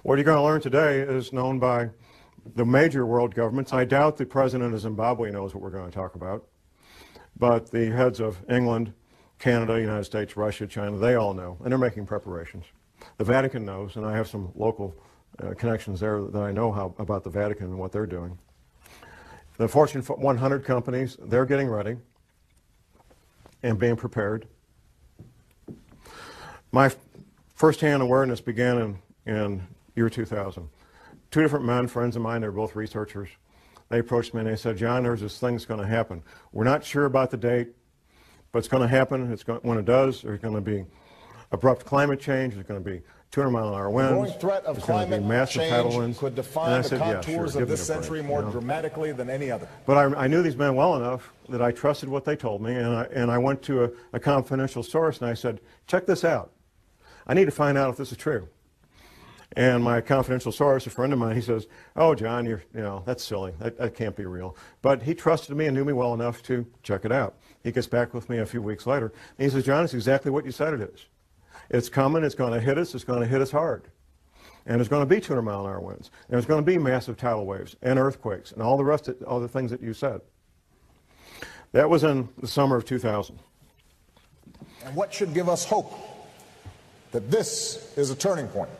What you're going to learn today is known by the major world governments. I doubt the president of Zimbabwe knows what we're going to talk about. But the heads of England, Canada, United States, Russia, China, they all know, and they're making preparations. The Vatican knows, and I have some local connections there that I know about the Vatican and what they're doing. The Fortune 100 companies, they're getting ready and being prepared. My first-hand awareness began in year 2000. Two different men, friends of mine, they were both researchers. They approached me and they said, John, there's this thing that's going to happen. We're not sure about the date, but it's going to happen. When it does, there's going to be abrupt climate change. There's going to be 200-mile-an-hour winds. The growing threat of climate change could define the contours of this century more dramatically than any other. But I knew these men well enough that I trusted what they told me, and I went to a confidential source and I said, check this out. I need to find out if this is true. And my confidential source, a friend of mine, he says, oh, John, that's silly. That can't be real. But he trusted me and knew me well enough to check it out. He gets back with me a few weeks later, and he says, John, it's exactly what you said it is. It's coming, it's going to hit us, it's going to hit us hard. And there's going to be 200-mile-an-hour winds. And there's going to be massive tidal waves and earthquakes and all the rest of all the things that you said. That was in the summer of 2000. And what should give us hope that this is a turning point?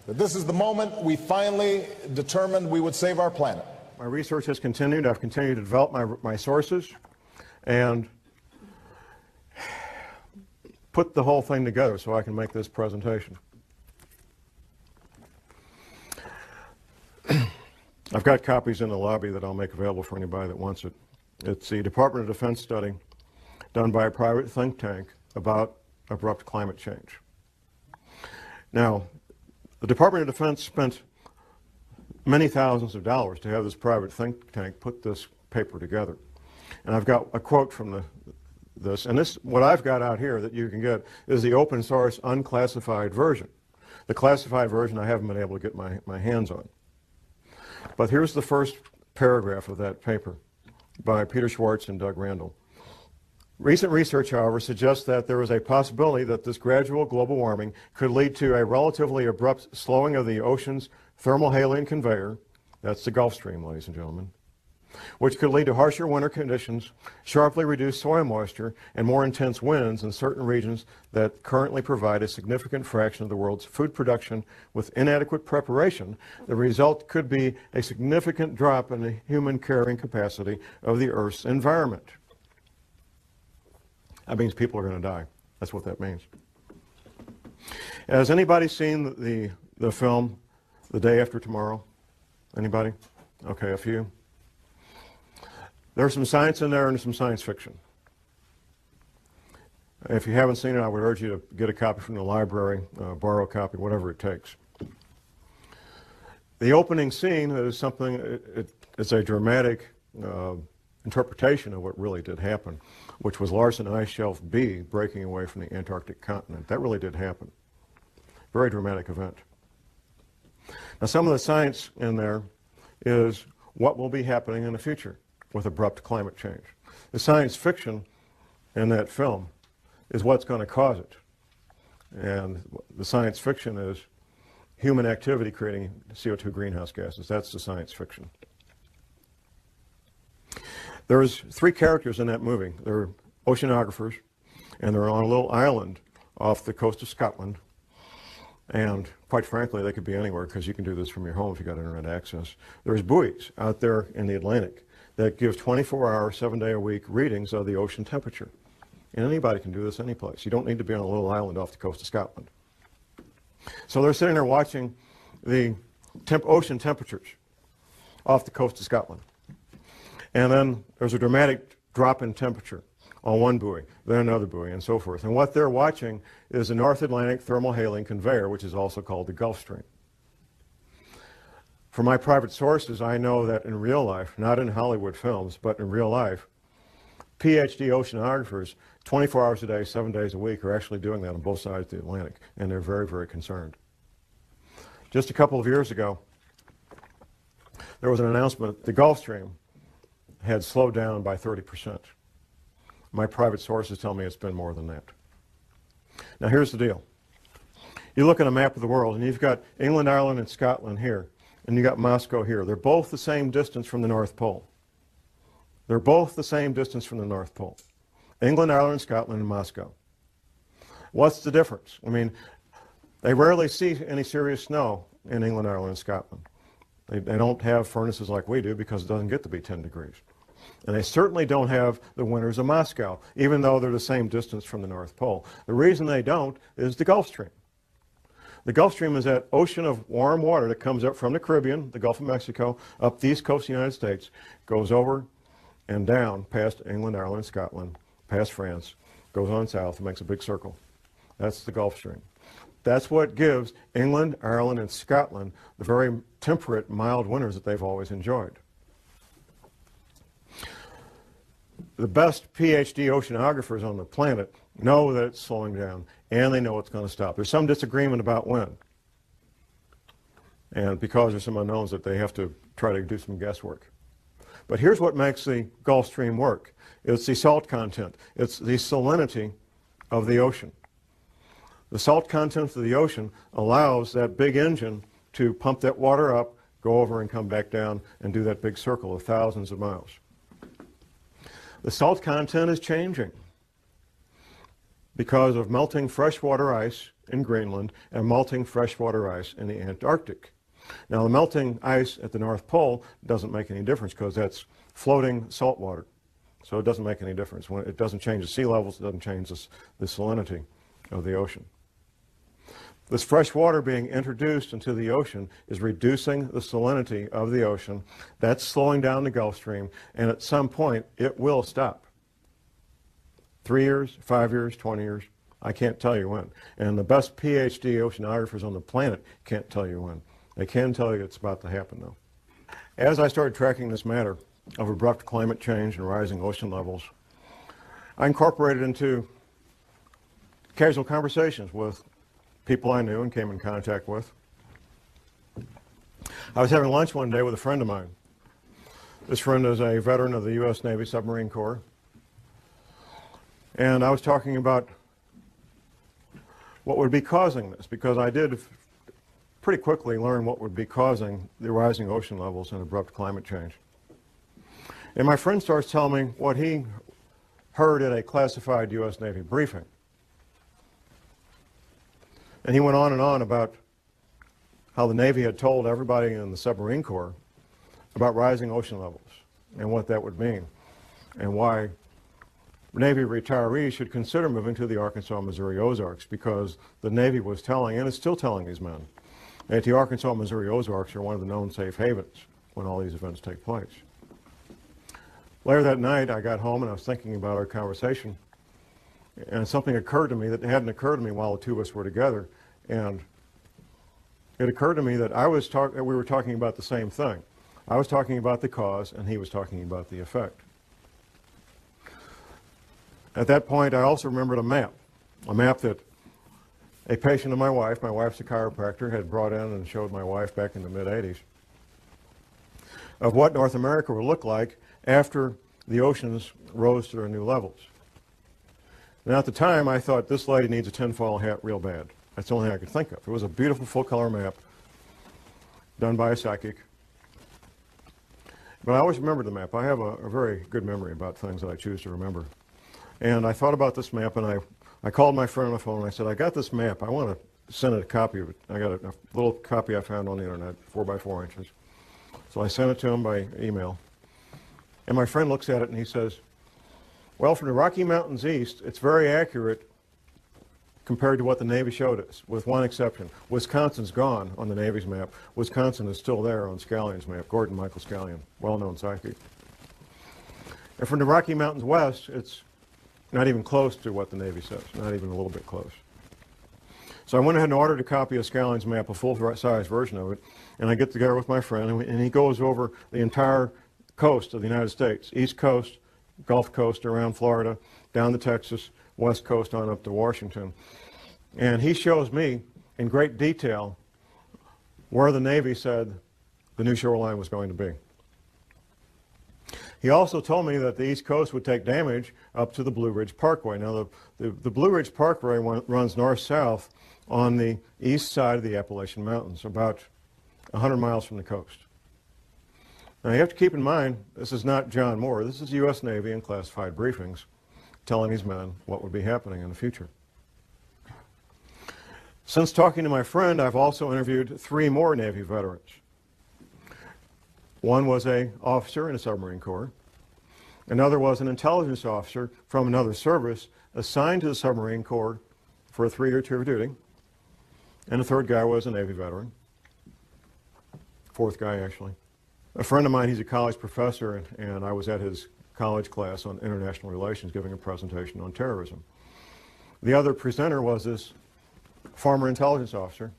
That this is the moment we finally determined we would save our planet. My research has continued. I've continued to develop my sources and put the whole thing together so I can make this presentation. I've got copies in the lobby that I'll make available for anybody that wants it. It's the Department of Defense study done by a private think tank about abrupt climate change. Now, the Department of Defense spent many thousands of dollars to have this private think tank put this paper together. And I've got a quote from this, and what I've got out here that you can get is the open source unclassified version. The classified version I haven't been able to get my hands on. But here's the first paragraph of that paper by Peter Schwartz and Doug Randall. Recent research, however, suggests that there is a possibility that this gradual global warming could lead to a relatively abrupt slowing of the ocean's thermohaline conveyor, that's the Gulf Stream, ladies and gentlemen, which could lead to harsher winter conditions, sharply reduced soil moisture, and more intense winds in certain regions that currently provide a significant fraction of the world's food production. With inadequate preparation, the result could be a significant drop in the human carrying capacity of the Earth's environment. That means people are going to die. That's what that means. Has anybody seen the film The Day After Tomorrow? Anybody? Okay, a few. There's some science in there and some science fiction. If you haven't seen it, I would urge you to get a copy from the library, borrow a copy, whatever it takes. The opening scene is something, it's a dramatic interpretation of what really did happen, which was Larsen Ice Shelf B breaking away from the Antarctic continent. That really did happen. Very dramatic event. Now, some of the science in there is what will be happening in the future with abrupt climate change. The science fiction in that film is what's going to cause it. And the science fiction is human activity creating CO2 greenhouse gases. That's the science fiction. There's three characters in that movie. They're oceanographers, and they're on a little island off the coast of Scotland. And quite frankly, they could be anywhere because you can do this from your home if you've got internet access. There's buoys out there in the Atlantic that give 24-hour, 7-day-a-week readings of the ocean temperature. And anybody can do this any place. You don't need to be on a little island off the coast of Scotland. So they're sitting there watching the ocean temperatures off the coast of Scotland. And then there's a dramatic drop in temperature on one buoy, then another buoy, and so forth. And what they're watching is the North Atlantic thermohaline conveyor, which is also called the Gulf Stream. From my private sources, I know that in real life, not in Hollywood films, but in real life, PhD oceanographers, 24 hours a day, 7 days a week, are actually doing that on both sides of the Atlantic, and they're very, very concerned. Just a couple of years ago, there was an announcement the Gulf Stream had slowed down by 30%. My private sources tell me it's been more than that. Now here's the deal. You look at a map of the world, and you've got England, Ireland, and Scotland here, and you've got Moscow here. They're both the same distance from the North Pole. They're both the same distance from the North Pole. England, Ireland, Scotland, and Moscow. What's the difference? I mean, they rarely see any serious snow in England, Ireland, and Scotland. They don't have furnaces like we do because it doesn't get to be 10 degrees. And they certainly don't have the winters of Moscow, even though they're the same distance from the North Pole. The reason they don't is the Gulf Stream. The Gulf Stream is that ocean of warm water that comes up from the Caribbean, the Gulf of Mexico, up the east coast of the United States, goes over and down past England, Ireland, and Scotland, past France, goes on south and makes a big circle. That's the Gulf Stream. That's what gives England, Ireland, and Scotland the very temperate, mild winters that they've always enjoyed. The best PhD oceanographers on the planet know that it's slowing down, and they know it's going to stop. There's some disagreement about when. And because there's some unknowns that they have to try to do some guesswork. But here's what makes the Gulf Stream work. It's the salt content. It's the salinity of the ocean. The salt content of the ocean allows that big engine to pump that water up, go over and come back down and do that big circle of thousands of miles. The salt content is changing because of melting freshwater ice in Greenland and melting freshwater ice in the Antarctic. Now, the melting ice at the North Pole doesn't make any difference because that's floating salt water. So it doesn't make any difference. When it doesn't change the sea levels, it doesn't change the salinity of the ocean. This fresh water being introduced into the ocean is reducing the salinity of the ocean. That's slowing down the Gulf Stream, and at some point it will stop. 3 years, 5 years, 20 years, I can't tell you when. And the best PhD oceanographers on the planet can't tell you when. They can tell you it's about to happen, though. As I started tracking this matter of abrupt climate change and rising ocean levels, I incorporated into casual conversations with people I knew and came in contact with. I was having lunch one day with a friend of mine. This friend is a veteran of the U.S. Navy Submarine Corps. And I was talking about what would be causing this, because I did pretty quickly learn what would be causing the rising ocean levels and abrupt climate change. And my friend starts telling me what he heard at a classified U.S. Navy briefing. And he went on and on about how the Navy had told everybody in the submarine corps about rising ocean levels and what that would mean and why Navy retirees should consider moving to the Arkansas, Missouri Ozarks, because the Navy was telling, and is still telling these men, that the Arkansas, Missouri Ozarks are one of the known safe havens when all these events take place. Later that night, I got home and I was thinking about our conversation, and something occurred to me that hadn't occurred to me while the two of us were together. And it occurred to me that we were talking about the same thing. I was talking about the cause, and he was talking about the effect. At that point, I also remembered a map that a patient of my wife's a chiropractor, had brought in and showed my wife back in the mid-'80s, of what North America would look like after the oceans rose to their new levels. Now, at the time, I thought this lady needs a tinfoil hat real bad. That's the only thing I could think of. It was a beautiful full-color map done by a psychic. But I always remember the map. I have a very good memory about things that I choose to remember. And I thought about this map, and I called my friend on the phone, and I said, I got this map. I want to send it a copy of it. I got a little copy I found on the internet, 4 by 4 inches. So I sent it to him by email. And my friend looks at it, and he says, well, from the Rocky Mountains east, it's very accurate compared to what the Navy showed us, with one exception. Wisconsin's gone on the Navy's map. Wisconsin is still there on Scallion's map, Gordon Michael Scallion, well-known psychic. And from the Rocky Mountains west, it's not even close to what the Navy says, not even a little bit close. So I went ahead and ordered a copy of Scallion's map, a full-size version of it, and I get together with my friend, and he goes over the entire coast of the United States, East Coast, Gulf Coast around Florida, down to Texas, West Coast on up to Washington. And he shows me in great detail where the Navy said the new shoreline was going to be. He also told me that the East Coast would take damage up to the Blue Ridge Parkway. Now, the Blue Ridge Parkway runs north-south on the east side of the Appalachian Mountains, about 100 miles from the coast. Now, you have to keep in mind, this is not John Moore. This is U.S. Navy and classified briefings telling these men what would be happening in the future. Since talking to my friend, I've also interviewed 3 more Navy veterans. One was an officer in the submarine corps. Another was an intelligence officer from another service assigned to the submarine corps for a 3-year tour of duty. And the third guy was a Navy veteran. Fourth guy, actually. A friend of mine, he's a college professor, and I was at his college class on international relations giving a presentation on terrorism. The other presenter was this former intelligence officer.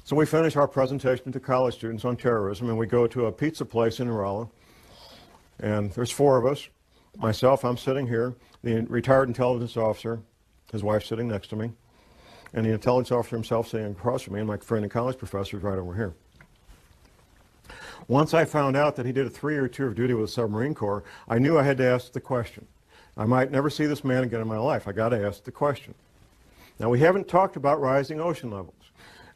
So we finish our presentation to college students on terrorism, and we go to a pizza place in Rolla. And there's 4 of us. Myself, I'm sitting here. The retired intelligence officer, his wife sitting next to me. And the intelligence officer himself sitting across from me, and my friend and college professor is right over here. Once I found out that he did a 3-year tour of duty with the submarine corps, I knew I had to ask the question. I might never see this man again in my life. I got to ask the question. Now, we haven't talked about rising ocean levels.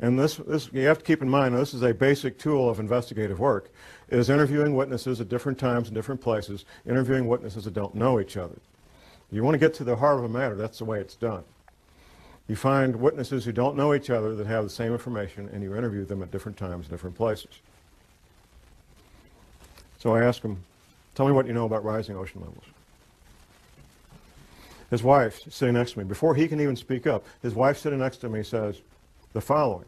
And this you have to keep in mind, this is a basic tool of investigative work, is interviewing witnesses at different times and different places, interviewing witnesses that don't know each other. You want to get to the heart of a matter, that's the way it's done. You find witnesses who don't know each other that have the same information, and you interview them at different times, different places. So I asked him, tell me what you know about rising ocean levels. His wife, sitting next to me, before he can even speak up, his wife sitting next to me says the following.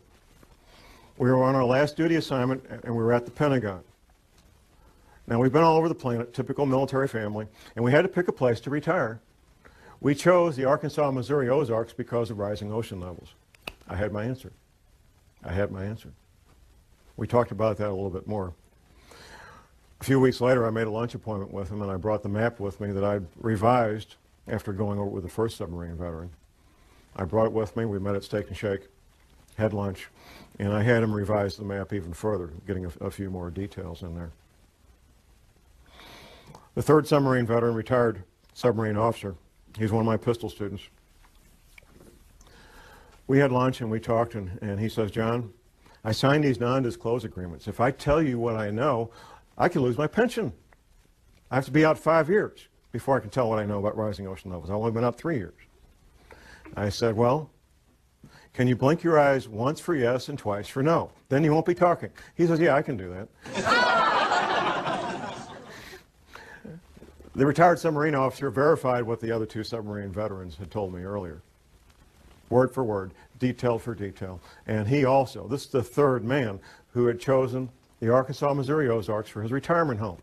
We were on our last duty assignment, and we were at the Pentagon. Now, we've been all over the planet, typical military family, and we had to pick a place to retire. We chose the Arkansas, Missouri Ozarks because of rising ocean levels. I had my answer. I had my answer. We talked about that a little bit more. A few weeks later, I made a lunch appointment with him, and I brought the map with me that I'd revised after going over with the first submarine veteran. I brought it with me. We met at Steak and Shake, had lunch, and I had him revise the map even further, getting a few more details in there. The third submarine veteran, retired submarine officer, he's one of my pistol students. We had lunch and we talked, and he says, John, I signed these non-disclose agreements. If I tell you what I know, I could lose my pension. I have to be out 5 years before I can tell what I know about rising ocean levels. I've only been out 3 years. I said, well, can you blink your eyes once for yes and twice for no? Then you won't be talking. He says, yeah, I can do that. The retired submarine officer verified what the other 2 submarine veterans had told me earlier. Word for word, detail for detail. And he also, this is the third man who had chosen the Arkansas, Missouri Ozarks for his retirement home.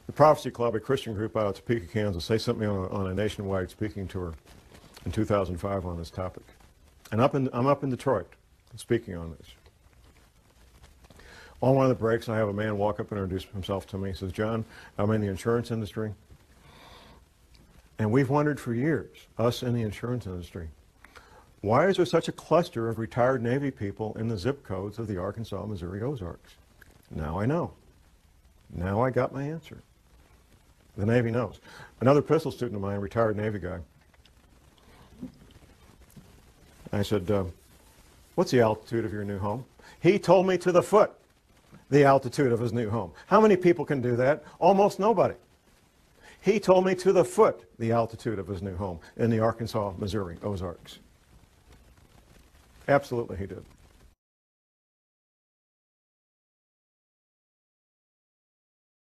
The Prophecy Club, a Christian group out of Topeka, Kansas, they sent me on a nationwide speaking tour in 2005 on this topic. And I'm up in Detroit speaking on this. On one of the breaks, I have a man walk up and introduce himself to me. He says, John, I'm in the insurance industry. And we've wondered for years, us in the insurance industry, why is there such a cluster of retired Navy people in the zip codes of the Arkansas, Missouri Ozarks? Now I know. Now I got my answer. The Navy knows. Another pistol student of mine, a retired Navy guy, I said, what's the altitude of your new home? He told me to the foot the altitude of his new home. How many people can do that? Almost nobody. He told me to the foot the altitude of his new home in the Arkansas, Missouri Ozarks. Absolutely he did.